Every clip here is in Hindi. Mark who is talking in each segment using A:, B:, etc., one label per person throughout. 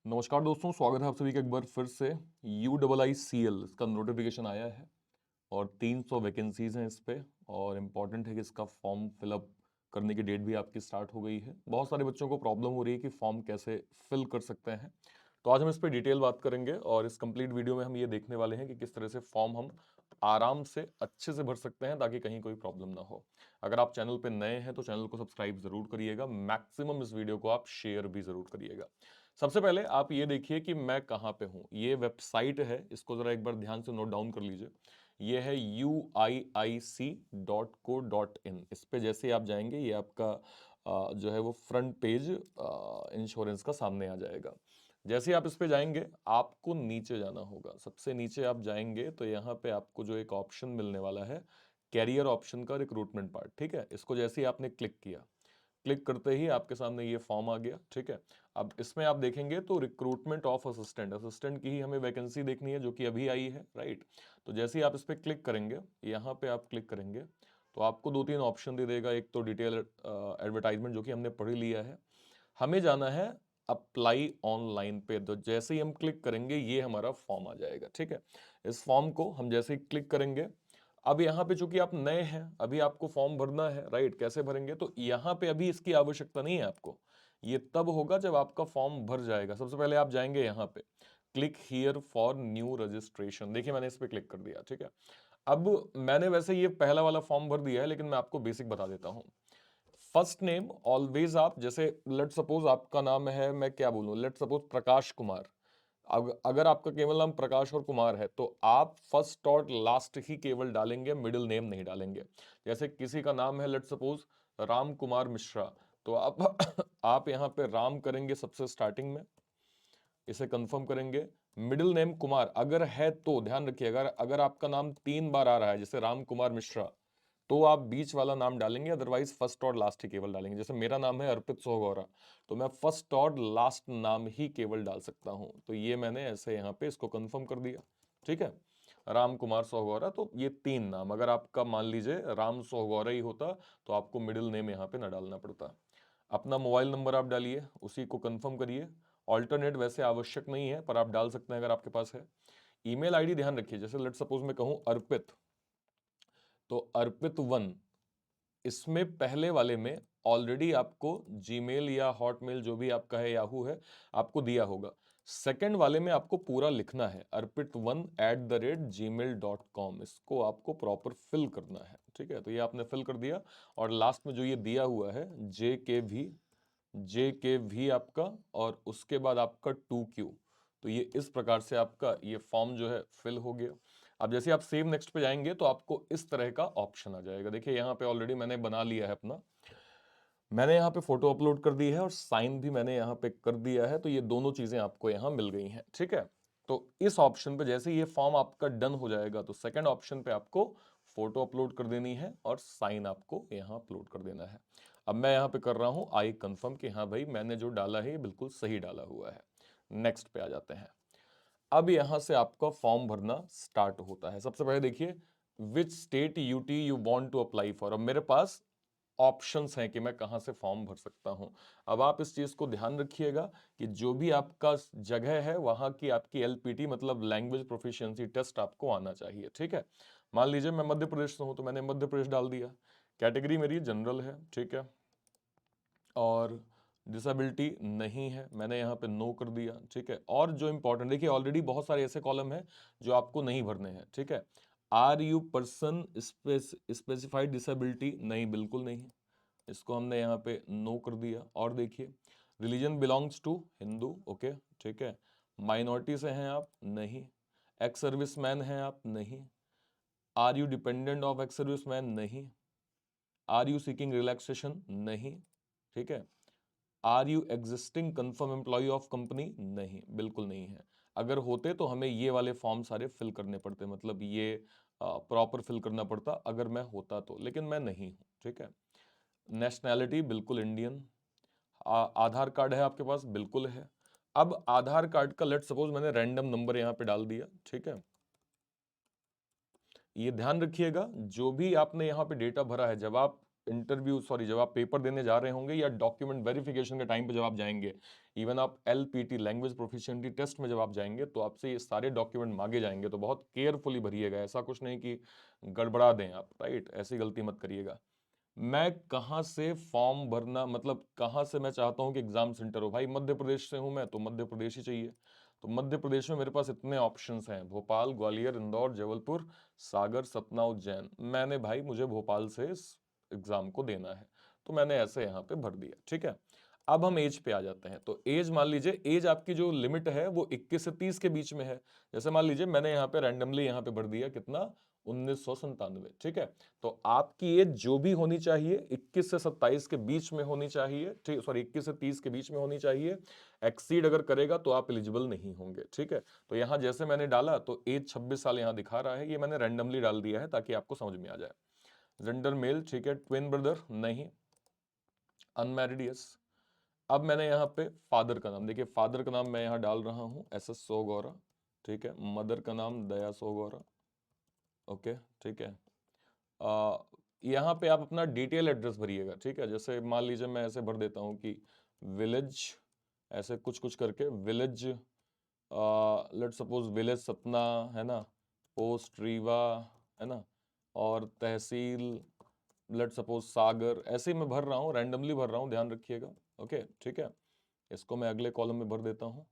A: नमस्कार दोस्तों, स्वागत है आप सभी का एक बार फिर से। UIICL इसका नोटिफिकेशन आया है और 300 वैकेंसीज हैं इस पे। और इम्पॉर्टेंट है कि इसका फॉर्म फिलअप करने की डेट भी आपकी स्टार्ट हो गई है। बहुत सारे बच्चों को प्रॉब्लम हो रही है कि फॉर्म कैसे फिल कर सकते हैं, तो आज हम इस पर डिटेल बात करेंगे और इस कंप्लीट वीडियो में हम ये देखने वाले हैं कि किस तरह से फॉर्म हम आराम से अच्छे से भर सकते हैं ताकि कहीं कोई प्रॉब्लम ना हो। अगर आप चैनल पे नए हैं तो चैनल को सब्सक्राइब जरूर करिएगा, मैक्सिमम इस वीडियो को आप शेयर भी जरूर करिएगा। सबसे पहले आप ये देखिए कि मैं कहाँ पे हूँ। ये वेबसाइट है, इसको जरा एक बार ध्यान से नोट डाउन कर लीजिए। ये है uiic.co.in। इस पे जैसे ही आप जाएंगे ये आपका जो है वो फ्रंट पेज इंश्योरेंस का सामने आ जाएगा। जैसे ही आप इस पे जाएंगे आपको नीचे जाना होगा। सबसे नीचे आप जाएंगे तो यहाँ पे आपको जो एक ऑप्शन मिलने वाला है, कैरियर ऑप्शन का रिक्रूटमेंट पार्ट, ठीक है। इसको जैसे ही आपने क्लिक किया, क्लिक करते ही आपके सामने ये फॉर्म आ गया, ठीक है। अब इसमें आप देखेंगे तो रिक्रूटमेंट ऑफ असिस्टेंट, असिस्टेंट की ही हमें वैकेंसी देखनी है जो कि अभी आई है, राइट। तो जैसे ही आप इस पर क्लिक करेंगे, यहाँ पे आप क्लिक करेंगे तो आपको दो तीन ऑप्शन दे देगा। एक तो डिटेल एडवर्टाइजमेंट जो कि हमने पढ़ लिया है। हमें जाना है अप्लाई ऑनलाइन पे। तो जैसे ही हम क्लिक करेंगे ये हमारा फॉर्म आ जाएगा, ठीक है। इस फॉर्म को हम जैसे ही क्लिक करेंगे, अब यहाँ पे चूंकि आप नए हैं, अभी आपको फॉर्म भरना है, राइट। कैसे भरेंगे, तो यहाँ पे अभी इसकी आवश्यकता नहीं है आपको। ये तब होगा जब आपका फॉर्म भर जाएगा। सबसे पहले आप जाएंगे यहाँ पे, click here for new registration. देखिए मैंने इस पे क्लिक कर दिया, ठीक है। अब मैंने वैसे ये पहला वाला फॉर्म भर दिया है, लेकिन मैं आपको बेसिक बता देता हूँ। फर्स्ट नेम ऑलवेज आप, जैसे लेट सपोज आपका नाम है, मैं क्या बोलूं, लेट सपोज प्रकाश कुमार। अगर आपका केवल नाम प्रकाश और कुमार है तो आप फर्स्ट और लास्ट ही केवल डालेंगे, मिडिल नेम नहीं डालेंगे। जैसे किसी का नाम है लेट सपोज राम कुमार मिश्रा, तो आप आप यहाँ पे राम करेंगे सबसे स्टार्टिंग में, इसे कंफर्म करेंगे। मिडिल नेम कुमार अगर है तो ध्यान रखिए, अगर अगर आपका नाम 3 बार आ रहा है जैसे राम कुमार मिश्रा, तो आप बीच वाला नाम डालेंगे, अदरवाइज फर्स्ट और लास्ट ही केवल डालेंगे। जैसे मेरा नाम है अर्पित सोहगौरा, तो मैं फर्स्ट और लास्ट नाम ही केवल डाल सकता हूं। तो ये मैंने ऐसे यहाँ पे इसको कंफर्म कर दिया, ठीक है। राम कुमार सोहगौरा, तो ये 3 नाम। अगर आपका मान लीजिए राम सोहगौरा ही होता तो आपको मिडिल नेम यहाँ पे ना डालना पड़ता। अपना मोबाइल नंबर आप डालिए, उसी को कंफर्म करिए। ऑल्टरनेट वैसे आवश्यक नहीं है पर आप डाल सकते हैं अगर आपके पास है। ईमेल आईडी ध्यान रखिए, जैसे लेट सपोज मैं कहूं अर्पित, तो अर्पित 1, इसमें पहले वाले में ऑलरेडी आपको जीमेल या हॉटमेल जो भी आपका है, याहू है, आपको दिया होगा। सेकंड वाले में आपको पूरा लिखना है arpit1@gmail.com। इसको आपको प्रॉपर फिल करना है, ठीक है। तो ये आपने फिल कर दिया और लास्ट में जो ये दिया हुआ है JKV आपका, और उसके बाद आपका 2Q। तो ये इस प्रकार से आपका ये फॉर्म जो है फिल हो गया। अब जैसे आप सेव नेक्स्ट पे जाएंगे तो आपको इस तरह का ऑप्शन आ जाएगा। देखिए यहाँ पे ऑलरेडी मैंने बना लिया है अपना, मैंने यहाँ पे फोटो अपलोड कर दी है और साइन भी मैंने यहाँ पे कर दिया है। तो ये दोनों चीजें आपको यहाँ मिल गई हैं, ठीक है। तो इस ऑप्शन पे जैसे ये फॉर्म आपका डन हो जाएगा तो सेकंड ऑप्शन पे आपको फोटो अपलोड कर देनी है और साइन आपको यहाँ अपलोड कर देना है। अब मैं यहाँ पे कर रहा हूँ आई कंफर्म कि हाँ भाई मैंने जो डाला है ये बिल्कुल सही डाला हुआ है। नेक्स्ट पे आ जाते हैं। अब यहां से आपका फॉर्म भरना स्टार्ट होता है। सबसे पहले देखिए which state UT you want to apply for. अब मेरे पास ऑप्शंस हैं कि मैं कहां से फॉर्म भर सकता हूं। अब आप इस चीज को ध्यान रखिएगा कि जो भी आपका जगह है वहां की आपकी एलपीटी मतलब लैंग्वेज प्रोफिशिएंसी टेस्ट आपको आना चाहिए, ठीक है। मान लीजिए मैं मध्य प्रदेश से हूं तो मैंने मध्य प्रदेश डाल दिया। कैटेगरी मेरी जनरल है, ठीक है। और डिसेबिलिटी नहीं है, मैंने यहाँ पे नो कर दिया, ठीक है। और जो इंपॉर्टेंट, देखिए ऑलरेडी बहुत सारे ऐसे कॉलम हैं जो आपको नहीं भरने हैं, ठीक है। Are you person specified disability, नहीं, बिल्कुल नहीं है, इसको हमने यहाँ पे नो कर दिया। और देखिए religion belongs to Hindu, okay, ठीक है। माइनॉरिटी से हैं आप, नहीं। एक्स सर्विसमैन हैं आप, नहीं। Are you dependent of ex serviceman, नहीं। आर यू सीकिंग रिलैक्सेशन, नहीं, ठीक है। Are you existing confirm employ of company, नहीं, बिल्कुल नहीं है। अगर होते तो हमें ये वाले फॉर्म सारे फिल करने पड़ते, मतलब ये प्रॉपर फिल करना पड़ता अगर मैं होता तो, लेकिन मैं नहीं हूं, ठीक है। नेशनैलिटी बिल्कुल इंडियन। आधार कार्ड है आपके पास, बिल्कुल है। अब आधार कार्ड का लेट सपोज मैंने रैंडम नंबर यहां पे डाल दिया, ठीक है। ये ध्यान रखिएगा जो भी आपने यहाँ पे डेटा भरा है, जब आप इंटरव्यू सॉरी जब आप पेपर देने जा रहे होंगे या डॉक्यूमेंट वेरिफिकेशन के टाइम पे जब आप जाएंगे, इवन आप LPT लैंग्वेज प्रोफिशिएंसी टेस्ट में जब आप जाएंगे तो आपसे ये सारे डॉक्यूमेंट मांगे जाएंगे, तो बहुत केयरफुली भरिएगा, ऐसा कुछ नहीं कि गड़बड़ा दें आप, राइट, ऐसी गलती मत करिएगा। मैं कहाँ से फॉर्म भरना, मतलब कहाँ से मैं चाहता हूँ कि एग्जाम सेंटर हो, भाई मध्य प्रदेश से हूँ मैं तो मध्य प्रदेश ही चाहिए। तो मध्य प्रदेश में मेरे पास इतने ऑप्शंस हैं, भोपाल, ग्वालियर, इंदौर, जबलपुर, सागर, सतना, उज्जैन। मैंने भाई मुझे भोपाल से इस एग्जाम को देना है, तो मैंने ऐसे यहाँ पे भर दिया, ठीक है। अब हम एज पे आ जाते हैं, तो एज मान लीजिए, एज आपकी जो लिमिट है वो 21 से 30 के बीच में है। जैसे मान लीजिए मैंने यहाँ पे रैंडमली यहाँ पे भर दिया कितना, 1997, ठीक है। तो आपकी एज जो भी होनी चाहिए 21 से 27 के बीच में होनी चाहिए, ठीक, सॉरी 21 से 30 के बीच में होनी चाहिए। एक्सीड अगर करेगा तो आप एलिजिबल नहीं होंगे, ठीक है। तो यहां जैसे मैंने डाला तो एज 26 साल यहां दिखा रहा है, ये मैंने रैंडमली डाल दिया है ताकि आपको समझ में आ जाए। जेंडर मेल, ठीक है। ट्विन ब्रदर नहीं। Unmarried yes. अब मैंने यहाँ पे फादर का नाम, देखिए फादर का नाम मैं यहाँ डाल रहा हूँ SS सोगौरा, ठीक है। मदर का नाम दया सोगौरा, ओके, ठीक है। यहाँ पे आप अपना डिटेल एड्रेस भरिएगा, ठीक है। जैसे मान लीजिए मैं ऐसे भर देता हूँ कि विलेज, ऐसे कुछ कुछ करके village, let suppose village Satna, है ना, पोस्ट रीवा, है ना, और तहसील लेट सपोज सागर, ऐसे ही मैं भर रहा हूँ, रैंडमली भर रहा हूँ, ध्यान रखिएगा, ओके, ठीक है। इसको मैं अगले कॉलम में भर देता हूँ,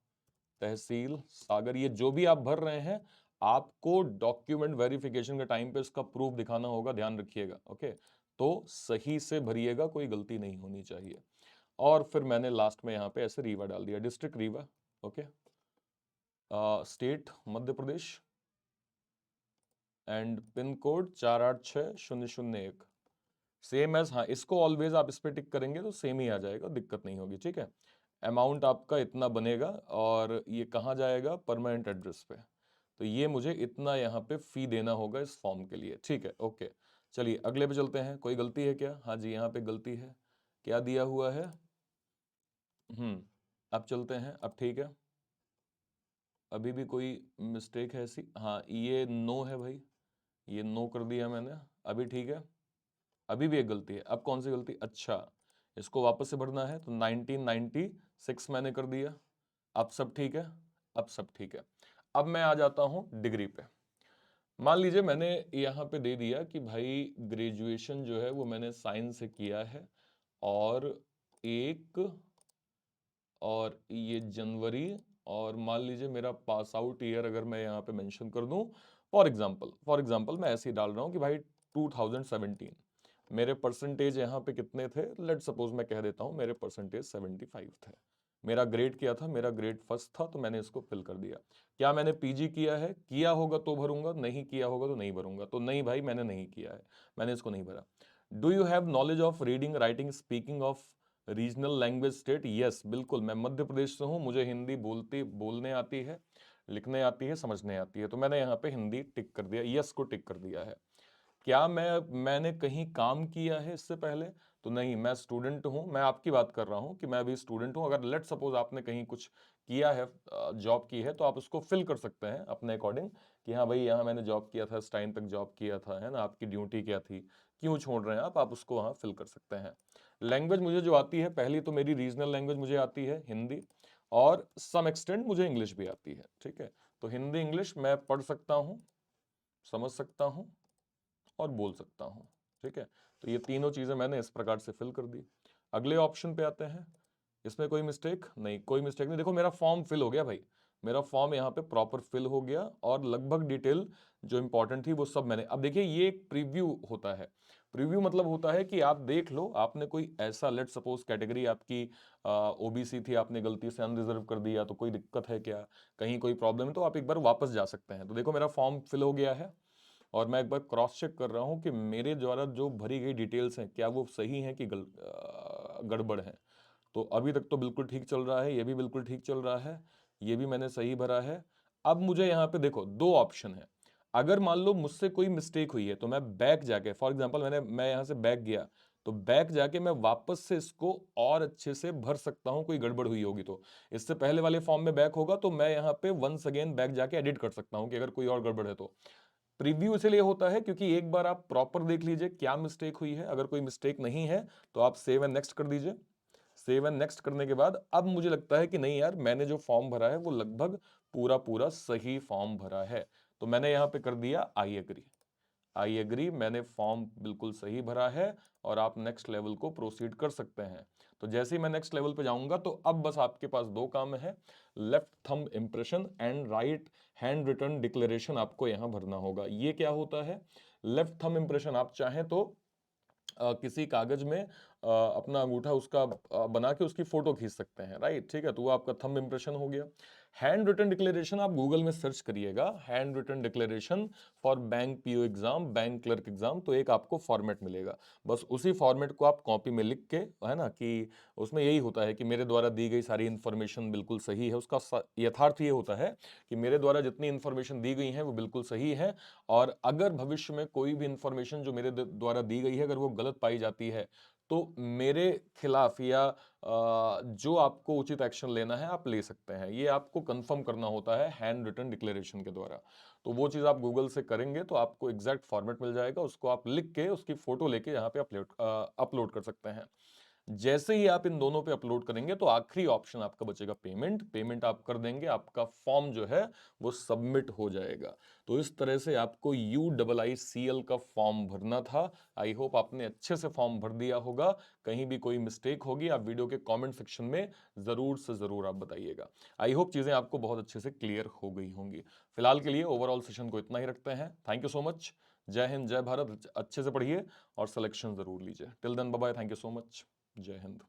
A: तहसील सागर। ये जो भी आप भर रहे हैं आपको डॉक्यूमेंट वेरिफिकेशन के टाइम पे इसका प्रूफ दिखाना होगा, ध्यान रखिएगा, ओके। तो सही से भरिएगा, कोई गलती नहीं होनी चाहिए। और फिर मैंने लास्ट में यहाँ पे ऐसे रीवा डाल दिया, district Rewa, okay. State Madhya Pradesh, and pin code 486001, same as, हाँ इसको ऑलवेज आप इस पे टिक करेंगे तो सेम ही आ जाएगा, दिक्कत नहीं होगी, ठीक है। अमाउंट आपका इतना बनेगा और ये कहाँ जाएगा, परमानेंट एड्रेस पे। तो ये मुझे इतना यहाँ पे फी देना होगा इस फॉर्म के लिए, ठीक है, ओके। चलिए अगले पे चलते हैं, कोई गलती है क्या, हाँ जी यहाँ पे गलती है, क्या दिया हुआ है, अब चलते हैं, अब ठीक है। अभी भी कोई मिस्टेक है ऐसी, हाँ ये नो है भाई, ये नो कर दिया मैंने, अभी ठीक है। अभी भी एक गलती है, अब कौन सी गलती, अच्छा इसको वापस से भरना है, तो 1996 मैंने कर दिया, अब सब ठीक है, अब सब ठीक है। अब मैं आ जाता हूं डिग्री पे। मान लीजिए मैंने यहाँ पे दे दिया कि भाई ग्रेजुएशन जो है वो मैंने साइंस से किया है, और एक, और ये जनवरी, और मान लीजिए मेरा पास आउट ईयर अगर मैं यहाँ पे मेंशन कर दूं, फॉर एग्जांपल मैं ऐसे ही डाल रहा हूँ कि भाई 2017, मेरे परसेंटेज यहाँ पे कितने थे, लेट सपोज मैं कह देता हूँ मेरे परसेंटेज 75 थे। मेरा ग्रेड क्या था, मेरा ग्रेड फर्स्ट था, तो मैंने इसको फिल कर दिया। क्या मैंने पीजी किया है, किया होगा तो भरूंगा, नहीं किया होगा तो नहीं भरूंगा, तो नहीं भाई मैंने नहीं किया है, मैंने इसको नहीं भरा। Do you have knowledge of reading writing speaking of regional language state, yes बिल्कुल, मैं मध्य प्रदेश से हूँ, मुझे हिंदी बोलने आती है, लिखने आती है, समझने आती है, तो मैंने यहाँ पे हिंदी टिक कर दिया, यस को टिक कर दिया है। क्या मैंने कहीं काम किया है इससे पहले, तो नहीं, मैं स्टूडेंट हूं, मैं आपकी बात कर रहा हूं कि मैं अभी स्टूडेंट हूं। अगर लेट सपोज आपने कहीं कुछ किया है, जॉब की है, तो आप उसको फिल कर सकते हैं अपने अकॉर्डिंग कि हाँ भाई यहाँ मैंने जॉब किया था, इस टाइम तक जॉब किया था, है ना, आपकी ड्यूटी क्या थी, क्यों छोड़ रहे हैं आप उसको वहाँ फिल कर सकते हैं। लैंग्वेज मुझे जो आती है, पहली तो मेरी रीजनल लैंग्वेज मुझे आती है हिंदी, और सम एक्सटेंट मुझे इंग्लिश भी आती है, ठीक है। तो हिंदी इंग्लिश मैं पढ़ सकता हूँ, समझ सकता हूँ, और बोल सकता हूँ, ठीक है। तो ये तीनों चीजें मैंने इस प्रकार से फिल कर दी। अगले ऑप्शन पे आते हैं, इसमें कोई मिस्टेक नहीं, कोई मिस्टेक नहीं, देखो मेरा फॉर्म फिल हो गया भाई, मेरा फॉर्म यहाँ पे प्रॉपर फिल हो गया, और लगभग डिटेल जो इंपॉर्टेंट थी वो सब मैंने, अब देखिए ये एक प्रीव्यू होता है। प्रीव्यू मतलब होता है कि आप देख लो, आपने कोई ऐसा, लेट सपोज कैटेगरी आपकी OBC थी, आपने गलती से अनरिजर्व कर दिया, तो कोई दिक्कत है क्या, कहीं कोई प्रॉब्लम है, तो आप एक बार वापस जा सकते हैं। तो देखो मेरा फॉर्म फिल हो गया है, और मैं एक बार क्रॉस चेक कर रहा हूं कि मेरे द्वारा जो भरी गई डिटेल्स हैं क्या वो सही हैं कि गड़बड़ है। तो अभी तक तो बिल्कुल ठीक चल रहा है, ये भी बिल्कुल ठीक चल रहा है, ये भी मैंने सही भरा है। अब मुझे यहाँ पे देखो दो ऑप्शन है, अगर मान लो मुझसे कोई मिस्टेक हुई है तो मैं बैक जाके, फॉर एग्जांपल मैं यहाँ से बैक गया, तो बैक जाके मैं वापस से इसको और अच्छे से भर सकता हूं, कोई गड़बड़ हुई होगी तो। इससे पहले वाले फॉर्म में बैक होगा तो मैं यहाँ पे वंस अगेन बैक जाके एडिट कर सकता हूं कि अगर कोई और गड़बड़ है तो। प्रीव्यू इसलिए होता है क्योंकि एक बार आप प्रॉपर देख लीजिए क्या मिस्टेक हुई है। अगर कोई मिस्टेक नहीं है तो आप सेव एंड नेक्स्ट कर दीजिए। सेव एंड नेक्स्ट करने के बाद अब मुझे लगता है कि नहीं यार, मैंने जो फॉर्म भरा है वो लगभग पूरा पूरा सही फॉर्म भरा है, तो मैंने यहां पे कर दिया आई एग्री। आई एग्री, मैंने फॉर्म बिल्कुल सही भरा है और आप नेक्स्ट लेवल को प्रोसीड कर सकते हैं। तो जैसे ही मैं नेक्स्ट लेवल पे जाऊंगा तो अब बस आपके पास दो काम है, left thumb impression and right hand written declaration आपको यहां भरना होगा। ये क्या होता है? लेफ्ट थंब इंप्रेशन आप चाहें तो किसी कागज में अपना अंगूठा उसका बना के उसकी फोटो खींच सकते हैं, राइट? ठीक है, तो वो आपका थंब इंप्रेशन हो गया। हैंड रिटन डिक्लेरेशन आप गूगल में सर्च करिएगा, hand written declaration for bank PO exam, bank clerk exam, तो एक आपको फॉर्मेट मिलेगा। बस उसी फॉर्मेट को आप कॉपी में लिख के, है ना, कि उसमें यही होता है कि मेरे द्वारा दी गई सारी इंफॉर्मेशन बिल्कुल सही है। उसका यथार्थ ये होता है कि मेरे द्वारा जितनी इंफॉर्मेशन दी गई है वो बिल्कुल सही है, और अगर भविष्य में कोई भी इंफॉर्मेशन जो मेरे द्वारा दी गई है अगर वो गलत पाई जाती है तो मेरे खिलाफ या जो आपको उचित एक्शन लेना है आप ले सकते हैं। ये आपको कंफर्म करना होता है हैंड रिटन डिक्लेरेशन के द्वारा। तो वो चीज आप गूगल से करेंगे तो आपको एग्जैक्ट फॉर्मेट मिल जाएगा, उसको आप लिख के उसकी फोटो लेके यहाँ पे अपलोड कर सकते हैं। जैसे ही आप इन दोनों पे अपलोड करेंगे तो आखिरी ऑप्शन आपका बचेगा पेमेंट। पेमेंट आप कर देंगे, आपका फॉर्म जो है वो सबमिट हो जाएगा। तो इस तरह से आपको UIICL का फॉर्म भरना था। आई होप आपने अच्छे से फॉर्म भर दिया होगा। कहीं भी कोई मिस्टेक होगी आप वीडियो के कमेंट सेक्शन में जरूर से जरूर आप बताइएगा। आई होप चीजें आपको बहुत अच्छे से क्लियर हो गई होंगी। फिलहाल के लिए ओवरऑल सेशन को इतना ही रखते हैं। Thank you so much. जय हिंद, जय भारत। अच्छे से पढ़िए और सिलेक्शन जरूर लीजिए। Till then bye bye, thank you so much. जय हिंद।